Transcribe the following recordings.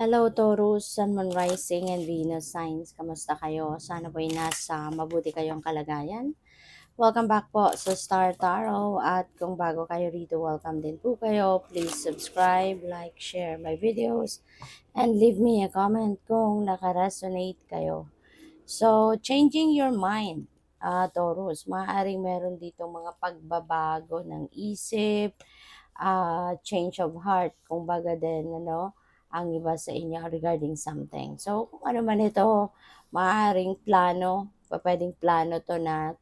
Hello Taurus, Sun, Moon, Rising, and Venus signs. Kamusta kayo? Sana po'y nasa mabuti kayong kalagayan. Welcome back po sa Star Tarot. At kung bago kayo rito, welcome din po kayo. Please subscribe, like, share my videos, and leave me a comment kung nakaresonate kayo. So, changing your mind, Taurus. Maaaring meron dito mga pagbabago ng isip, change of heart, kung baga din, ang iba sa inyo regarding something. So, kung ano man ito, maaaring plano, pwedeng plano to na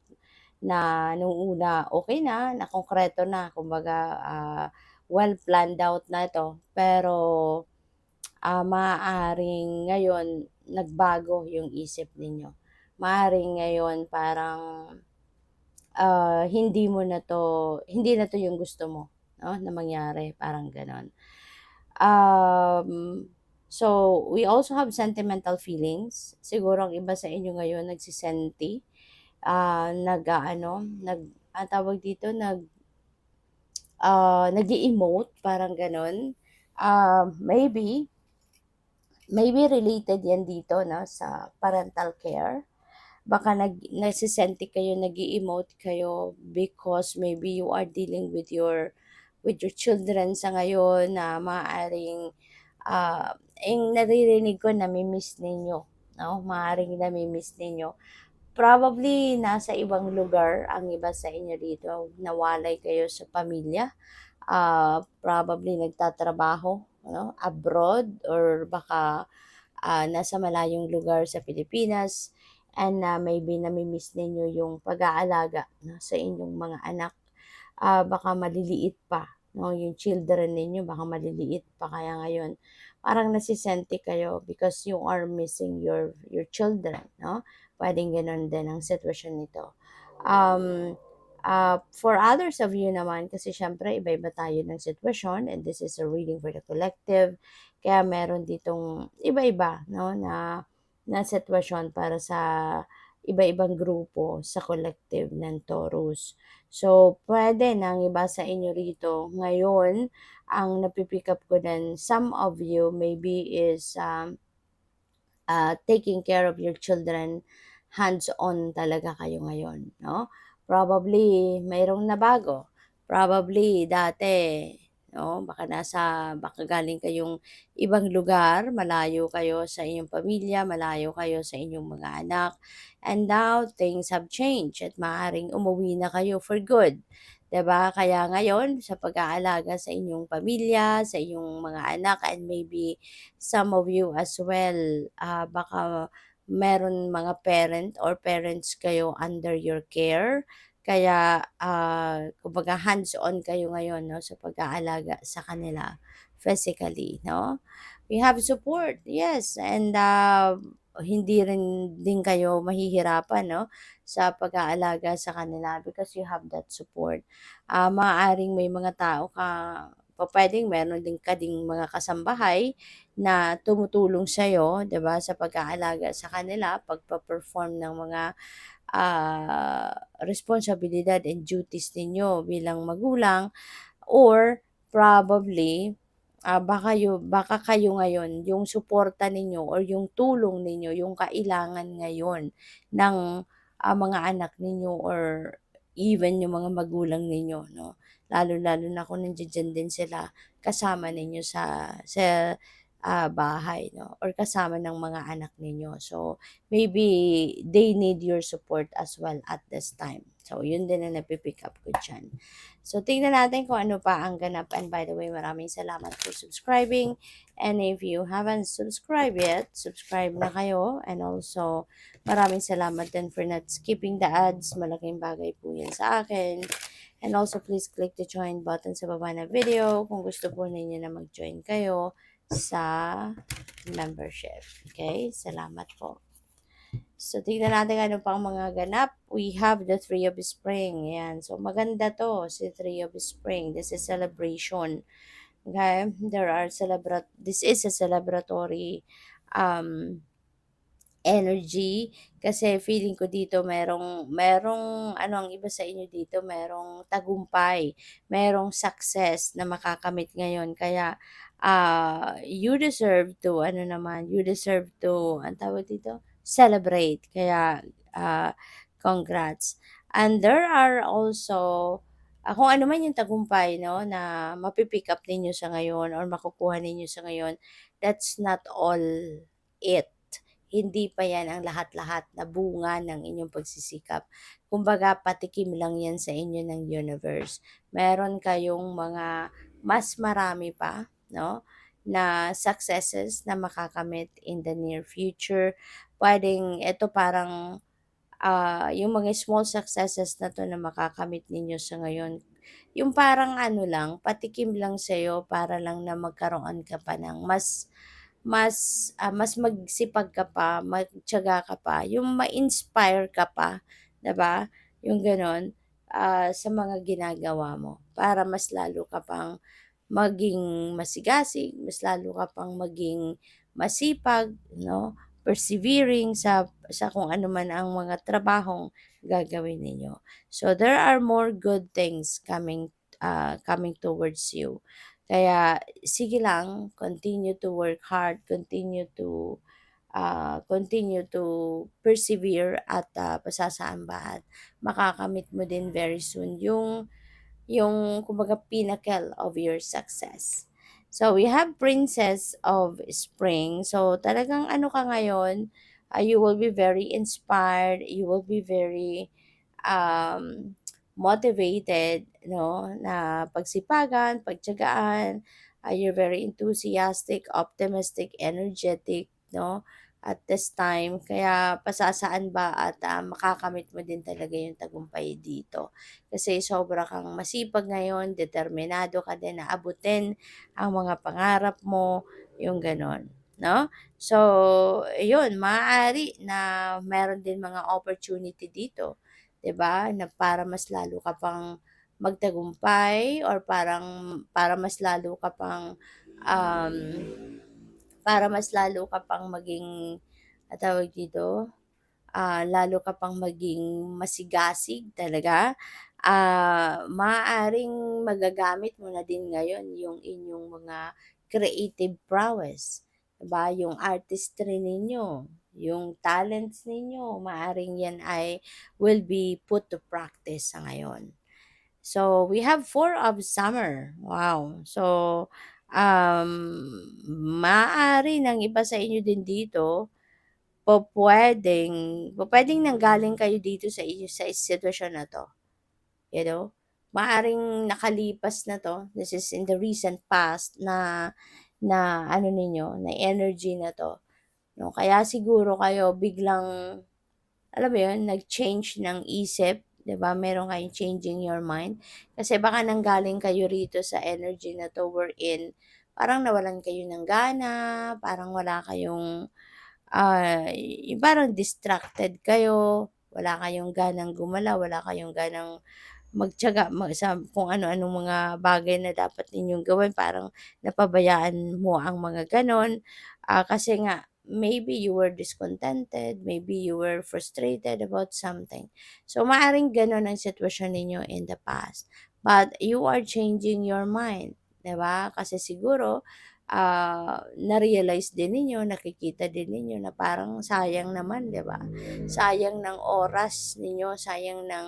nung una okay na konkreto na, kumbaga well planned out na ito. Pero maaaring ngayon nagbago yung isip ninyo. Maaaring ngayon parang hindi na to yung gusto mo, no, na mangyari, parang ganon. So, we also have sentimental feelings. Siguro ang iba sa inyo ngayon nagsisenti, ang tawag dito, nag-emote, parang ganon. Maybe related yan dito, no, sa parental care. Baka nagsisenti kayo, nag-emote kayo because maybe you are dealing with your children sa ngayon na maaaring naririnig ko nami-miss ninyo, no? Maaaring nami-miss ninyo. Probably nasa ibang lugar ang iba sa inyo dito, nawalay kayo sa pamilya. Probably nagtatrabaho, no, abroad, or baka nasa malayong lugar sa Pilipinas, and maybe nami-miss ninyo yung pag-aalaga, no, sa inyong mga anak. Baka maliliit pa, no, yung children ninyo baka maliliit pa, kaya ngayon parang nasisenti kayo because you are missing your children, no? Pwedeng gano'n din ang sitwasyon nito. For others of you naman, kasi syempre iba-iba tayo ng sitwasyon, and this is a reading for the collective, kaya meron ditong iba-iba, no, na sitwasyon para sa iba-ibang grupo sa collective ng Taurus. So, pwede nang iba sa inyo rito ngayon, ang napipick up ko din, some of you maybe is taking care of your children, hands-on talaga kayo ngayon, no? Probably mayroong nabago. Probably dati, no, baka galing kayong ibang lugar, malayo kayo sa inyong pamilya, malayo kayo sa inyong mga anak, and now things have changed at maaaring umuwi na kayo for good. 'Di ba? Kaya ngayon, sa pag-aalaga sa inyong pamilya, sa inyong mga anak, and maybe some of you as well, baka meron mga parents kayo under your care. Kaya, kumbaga hands-on kayo ngayon, no, sa pag-aalaga sa kanila physically, no? We have support, yes, and hindi rin din kayo mahihirapan, no, sa pag-aalaga sa kanila because you have that support. Maaaring may mga tao pupuwedeng meron din ka ding mga kasambahay na tumutulong sa'yo, 'di ba, sa pag-aalaga sa kanila, pagpe-perform ng mga responsibilidad and duties ninyo bilang magulang, or probably baka kayo ngayon yung suporta ninyo or yung tulong ninyo yung kailangan ngayon ng mga anak ninyo, or even yung mga magulang ninyo, 'no. Lalo-lalo na kung nandiya-diyan din sila kasama ninyo sa bahay, 'no, or kasama ng mga anak ninyo. So, maybe they need your support as well at this time. So, yun din ang napi-pick up ko diyan. So, tingnan natin kung ano pa ang ganap. And by the way, maraming salamat for subscribing. And if you haven't subscribed yet, subscribe na kayo. And also, maraming salamat din for not skipping the ads. Malaking bagay po yan sa akin. And also, please click the join button sa baba ng video kung gusto po ninyo na mag-join kayo sa membership. Okay? Salamat po. So, tignan natin ano pang mga ganap. We have the Three of Spring. Ayan. So, maganda to, si Three of Spring. This is celebration. Okay? This is a celebratory energy, kasi feeling ko dito merong ano, ang iba sa inyo dito merong tagumpay, merong success na makakamit ngayon, kaya you deserve to ano naman, you deserve to anong tawag dito, celebrate. Kaya, congrats. And there are also, kung ano man yung tagumpay 'no, na mapi-pick up ninyo sa ngayon or makukuha ninyo sa ngayon, that's not all it. Hindi pa 'yan ang lahat-lahat na bunga ng inyong pagsisikap. Kumbaga patikim lang 'yan sa inyo ng universe. Meron kayong mga mas marami pa 'no, na successes na makakamit in the near future. Puwedeng eto parang, yung mga small successes na 'to na makakamit ninyo sa ngayon, yung parang ano lang, patikim lang sa'yo para lang na magkaroon ka pa ng mas magsipag ka pa, magtiyaga ka pa, yung ma-inspire ka pa, 'di ba? Yung gano'n, sa mga ginagawa mo para mas lalo ka pang maging masigasig, mas lalo ka pang maging masipag 'no, persevering sa kung ano man ang mga trabahong gagawin ninyo. So, there are more good things coming towards you. Kaya sige lang, continue to work hard, continue to persevere at, pasasaambahan. Makakamit mo din very soon yung kumbaga pinnacle of your success. So, we have Princess of Spring. So, talagang ano ka ngayon, you will be very inspired, you will be very um, motivated, no, na pagsipagan, pagtiyagaan, you're very enthusiastic, optimistic, energetic, no, at this time. Kaya pasasaan ba at makakamit mo din talaga yung tagumpay dito. Kasi sobra kang masipag ngayon, determinado ka din na abutin ang mga pangarap mo, yung ganon. No? So, yun, maaari na meron din mga opportunity dito, 'di ba? Na para mas lalo ka pang magtagumpay or para mas lalo ka pang um, para mas lalo ka pang maging tawag dito, lalo ka pang maging masigasig talaga, maaaring magagamit mo na din ngayon yung inyong mga creative prowess, 'di ba? Yung artistry ninyo, yung talents ninyo, maaaring yan ay will be put to practice sa ngayon. So, we have 4 of summer. Wow. So, maaari ng iba sa inyo din dito pupuwedeng nanggaling kayo dito sa sitwasyon na 'to, you know? Maaaring nakalipas na 'to, this is in the recent past na na ano ninyo, na energy na 'to, 'no? Kaya siguro kayo biglang, alam mo 'yun, nag-change ng isip, 'di ba? Meron kayong changing your mind. Kasi baka nanggaling kayo rito sa energy na 'to wherein parang nawalan kayo ng gana, parang wala kayong yung parang distracted kayo, wala kayong ganang gumalaw, wala kayong ganang magtiyaga sa kung ano-anong mga bagay na dapat ninyong gawin, parang napabayaan mo ang mga gano'n. Kasi nga maybe you were discontented, maybe you were frustrated about something. So, maaaring gano'n ang sitwasyon ninyo in the past, but you are changing your mind, 'di ba? Kasi siguro na-realize din ninyo, nakikita din ninyo na parang sayang naman, 'di ba? Sayang ng oras ninyo, sayang ng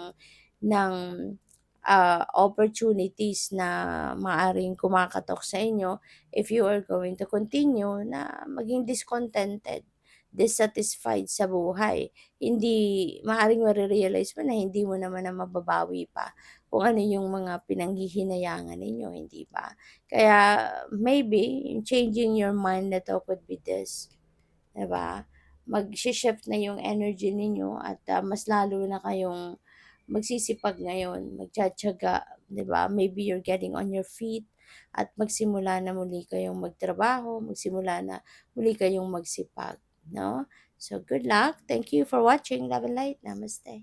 opportunities na maaring kumakatok sa inyo if you are going to continue na maging discontented, dissatisfied sa buhay. Hindi maaring mare-realize mo na hindi mo naman na mababawi pa kung ano yung mga pinanghihinayangan ninyo, hindi ba? Kaya maybe yung changing your mind na 'to could be this, 'di ba? Magshi-shift na yung energy ninyo at, mas lalo na kayong magsisipag ngayon, magtitiyaga, 'di ba? Maybe you're getting on your feet at magsimula na muli kayong magtrabaho, magsimula na muli kayong magsipag, 'no? So, good luck. Thank you for watching. Love and light. Namaste.